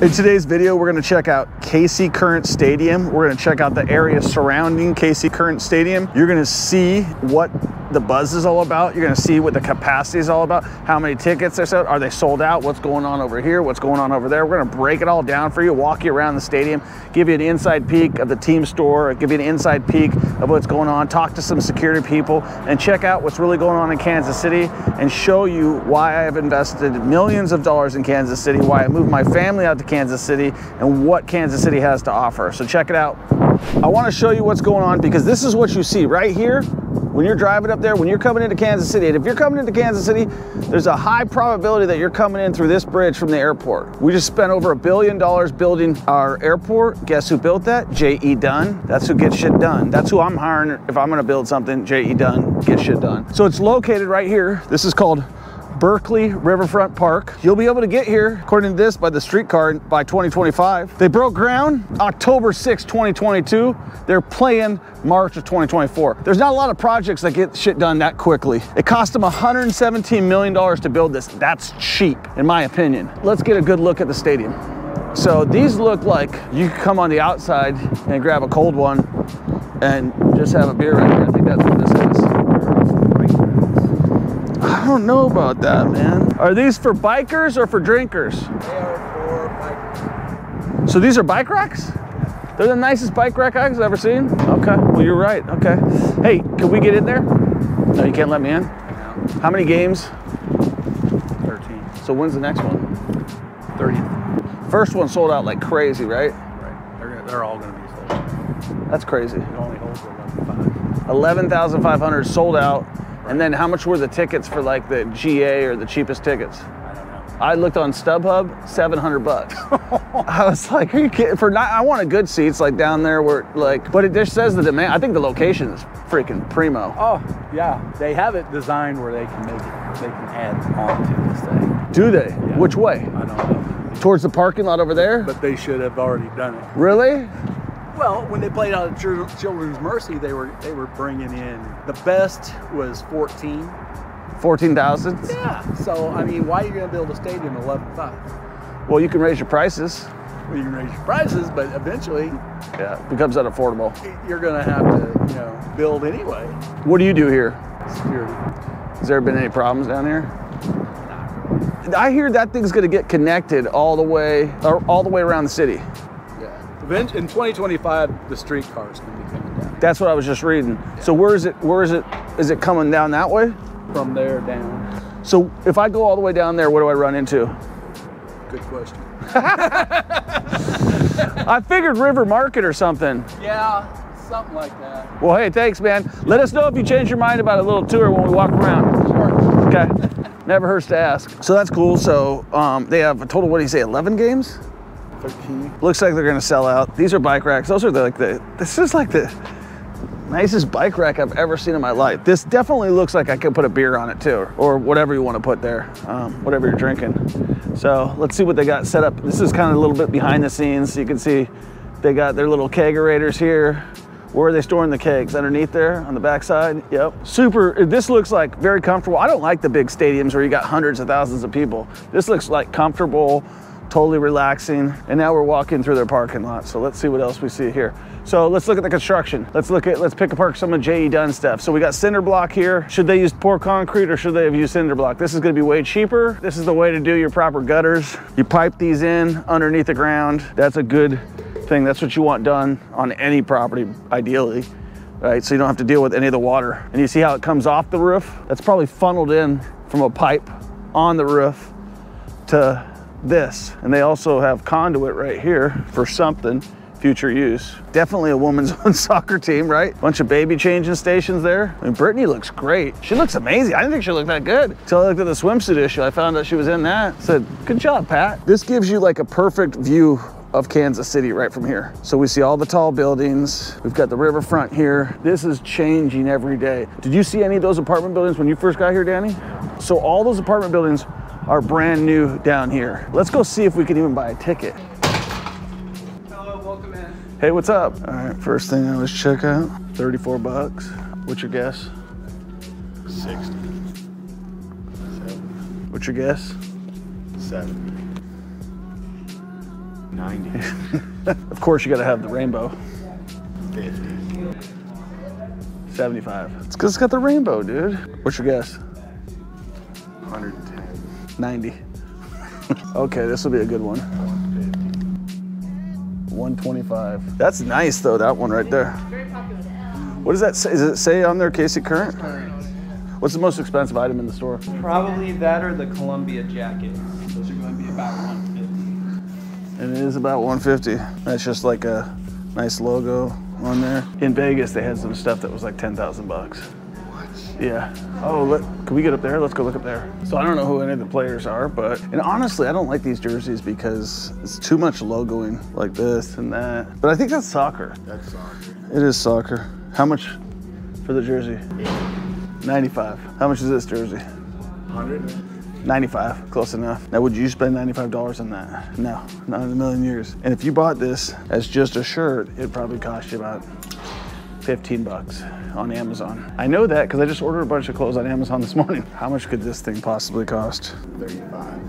In today's video, we're gonna check out KC Kearns Stadium. We're gonna check out the area surrounding KC Kearns Stadium. You're gonna see what the buzz is all about. You're gonna see what the capacity is all about, how many tickets are sold, are they sold out, what's going on over here, what's going on over there. We're gonna break it all down for you, walk you around the stadium, give you an inside peek of the team store, give you an inside peek of what's going on, talk to some security people, and check out what's really going on in Kansas City, and show you why I have invested millions of dollars in Kansas City, why I moved my family out to Kansas City, and what Kansas City has to offer. So check it out. I wanna show you what's going on, because this is what you see right here when you're driving up there, when you're coming into Kansas City. And if you're coming into Kansas City, there's a high probability that you're coming in through this bridge from the airport. We just spent over $1 billion building our airport. Guess who built that? J.E. Dunn. That's who gets shit done. That's who I'm hiring if I'm gonna build something. J.E. Dunn, get shit done. So it's located right here. This is called Berkeley Riverfront Park. You'll be able to get here, according to this, by the streetcar by 2025. They broke ground October 6, 2022. They're playing March of 2024. There's not a lot of projects that get shit done that quickly. It cost them $117 million to build this. That's cheap, in my opinion. Let's get a good look at the stadium. So these look like you can come on the outside and grab a cold one and just have a beer right here. I think that's what this is. I don't know about that, man. Are these for bikers or for drinkers? They are for bikers. So these are bike racks? They're the nicest bike rack I've ever seen? Okay, well, you're right, okay. Hey, can we get in there? No, you can't let me in? No. How many games? 13. So when's the next one? 30th. First one sold out like crazy, right? Right. They're all going to be sold out. That's crazy. It only holds 11,500. 11,500 sold out. Right. And then how much were the tickets for like the GA or the cheapest tickets? I don't know. I looked on StubHub, 700 bucks. I was like, are you kidding? I wanted good seats like down there where like, but it just says the demand. I think the location is freaking primo. Oh, yeah. They have it designed where they can make it, they can add on to this thing. Do they? Yeah. Which way? I don't know. Towards the parking lot over there? But they should have already done it. Really? Well, when they played out at Children's Mercy, they were bringing in, the best was 14. 14,000? Yeah. So, I mean, why are you going to build a stadium at 11.5? Well, you can raise your prices. Well, you can raise your prices, but eventually, yeah, it becomes unaffordable. You're going to have to, you know, build anyway. What do you do here? Security. Has there been any problems down here? I hear that thing's going to get connected all the way around the city. In 2025, the streetcar is going to be coming down. That's what I was just reading. Yeah. So where is it? Is it coming down that way? From there down. So if I go all the way down there, what do I run into? Good question. I figured River Market or something. Yeah, something like that. Well, hey, thanks, man. Let us know if you change your mind about a little tour when we walk around. Sure. Okay. Never hurts to ask. So that's cool. So they have a total, what do you say, 11 games? 13. Looks like they're gonna sell out. These are bike racks. Those are this is like the nicest bike rack I've ever seen in my life. This definitely looks like I could put a beer on it too, or whatever you want to put there, whatever you're drinking. So let's see what they got set up. This is kind of a little bit behind the scenes. You can see they got their little kegerators here. Where are they storing the kegs? Underneath there on the backside? Yep. Super, this looks like very comfortable. I don't like the big stadiums where you got hundreds of thousands of people. This looks like comfortable, totally relaxing. And now we're walking through their parking lot. So let's see what else we see here. So let's look at the construction. Let's pick apart some of J.E. Dunn stuff. So we got cinder block here. Should they use poured concrete or should they have used cinder block? This is gonna be way cheaper. This is the way to do your proper gutters. You pipe these in underneath the ground. That's a good thing. That's what you want done on any property, ideally, right? So you don't have to deal with any of the water. And you see how it comes off the roof? That's probably funneled in from a pipe on the roof to this. And they also have conduit right here for something, future use. Definitely a woman's own soccer team, right? Bunch of baby changing stations there. I mean, Brittany looks great. She looks amazing. I didn't think she looked that good. Until I looked at the swimsuit issue, I found out she was in that. I said, good job, Pat. This gives you like a perfect view of Kansas City right from here. So we see all the tall buildings. We've got the riverfront here. This is changing every day. Did you see any of those apartment buildings when you first got here, Danny? So all those apartment buildings are brand new down here. Let's go see if we can even buy a ticket. Hello, welcome in. Hey, what's up? All right, first thing I always check out, 34 bucks. What's your guess? 60. 70. What's your guess? 70. 90. Of course, you got to have the rainbow. 50. 75. It's because it's got the rainbow, dude. What's your guess? 110. 90. Okay, this will be a good one. 150. 125. That's nice, though, that one right there. What does that say? Does it say on there KC Current? What's the most expensive item in the store? Probably that or the Columbia jacket. Those are going to be about 150. And it is about 150. That's just like a nice logo on there. In Vegas, they had some stuff that was like 10,000 bucks. What? Yeah. Oh, can we get up there? Let's go look up there. So I don't know who any of the players are, and honestly, I don't like these jerseys because it's too much logoing like this and that. But I think that's soccer. That's soccer. It is soccer. How much for the jersey? 95. How much is this jersey? 100. 95, close enough. Now, would you spend $95 on that? No, not in a million years. And if you bought this as just a shirt, it'd probably cost you about 15 bucks on Amazon. I know that because I just ordered a bunch of clothes on Amazon this morning. How much could this thing possibly cost? 35.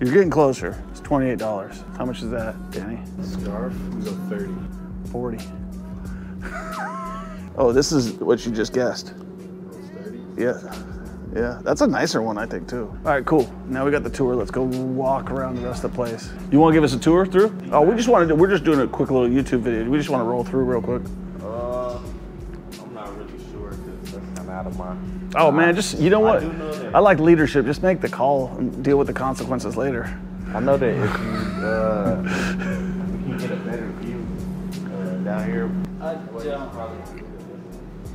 You're getting closer. It's $28. How much is that, Danny? Scarf was a 30. 40. Oh, this is what you just guessed. 30. Yeah. Yeah, that's a nicer one, I think, too. All right, cool. Now we got the tour. Let's go walk around the rest of the place. You want to give us a tour through? Oh, we're just doing a quick little YouTube video. We just want to roll through real quick. I'm not really sure because that's kind of out of my... Oh, man, just, you know what? I do know that. I like leadership. Just make the call and deal with the consequences later. I know that if you get a better view down here.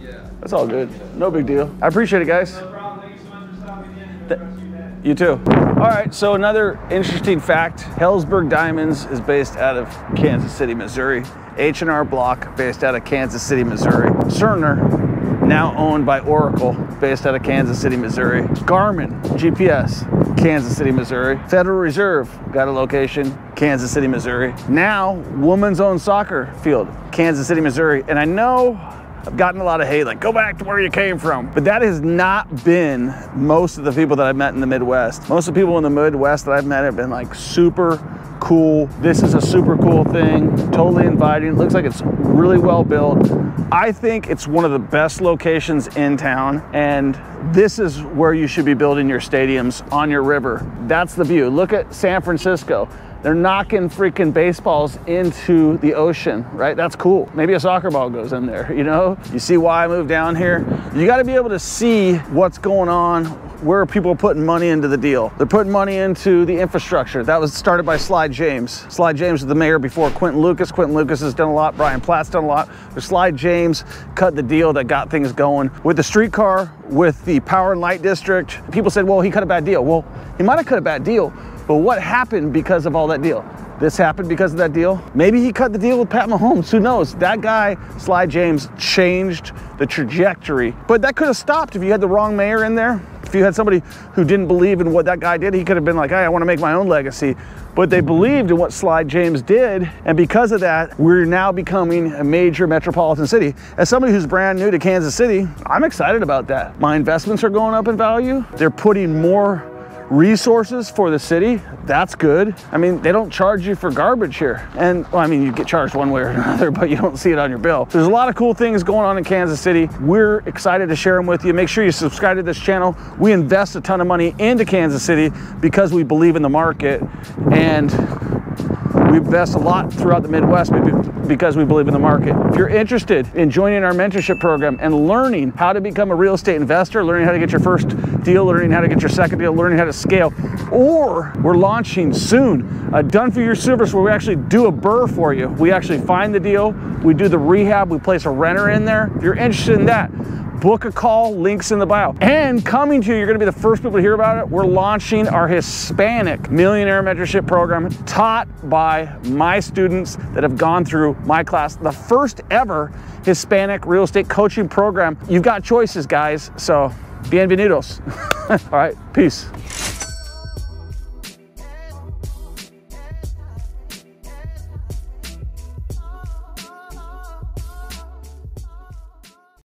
Yeah. That's all good. No big deal. I appreciate it, guys. No problem. Thank you so much for stopping in. Enjoy the rest of your day. You too. All right, so another interesting fact, Hellsberg Diamonds is based out of Kansas City, Missouri. H&R Block, based out of Kansas City, Missouri. Cerner, now owned by Oracle, based out of Kansas City, Missouri. Garmin, GPS, Kansas City, Missouri. Federal Reserve, got a location, Kansas City, Missouri. Now, women's own soccer field, Kansas City, Missouri. And I know I've gotten a lot of hate, like, go back to where you came from. But that has not been most of the people that I've met in the Midwest. Most of the people in the Midwest that I've met have been like super cool. This is a super cool thing, totally inviting. It looks like it's really well built. I think it's one of the best locations in town, and this is where you should be building your stadiums, on your river. That's the view. Look at San Francisco. They're knocking freaking baseballs into the ocean, right? That's cool. Maybe a soccer ball goes in there, you know? You see why I moved down here? You gotta be able to see what's going on, where people are putting money into the deal. They're putting money into the infrastructure. That was started by Slide James. Slide James was the mayor before Quentin Lucas. Quentin Lucas has done a lot. Brian Platt's done a lot. But Slide James cut the deal that got things going. With the streetcar, with the Power and Light District, people said, well, he cut a bad deal. Well, he might have cut a bad deal, but what happened because of all that deal? This happened because of that deal. Maybe he cut the deal with Pat Mahomes, who knows? That guy, Slide James, changed the trajectory. But that could have stopped if you had the wrong mayor in there. If you had somebody who didn't believe in what that guy did, he could have been like, hey, I want to make my own legacy. But they believed in what Slide James did, and because of that, we're now becoming a major metropolitan city. As somebody who's brand new to Kansas City, I'm excited about that. My investments are going up in value. They're putting more resources for the city. That's good. I mean, they don't charge you for garbage here. And well, I mean, you get charged one way or another, but you don't see it on your bill. There's a lot of cool things going on in Kansas City. We're excited to share them with you. Make sure you subscribe to this channel. We invest a ton of money into Kansas City because we believe in the market, and we invest a lot throughout the Midwest because we believe in the market. If you're interested in joining our mentorship program and learning how to become a real estate investor, learning how to get your first deal, learning how to get your second deal, learning how to scale, or we're launching soon a done for you service where we actually do a burr for you. We actually find the deal, we do the rehab, we place a renter in there. If you're interested in that, book a call, links in the bio. And coming to you, you're gonna be the first people to hear about it, we're launching our Hispanic Millionaire Mentorship Program, taught by my students that have gone through my class, the first ever Hispanic real estate coaching program. You've got choices, guys, so bienvenidos. All right, peace.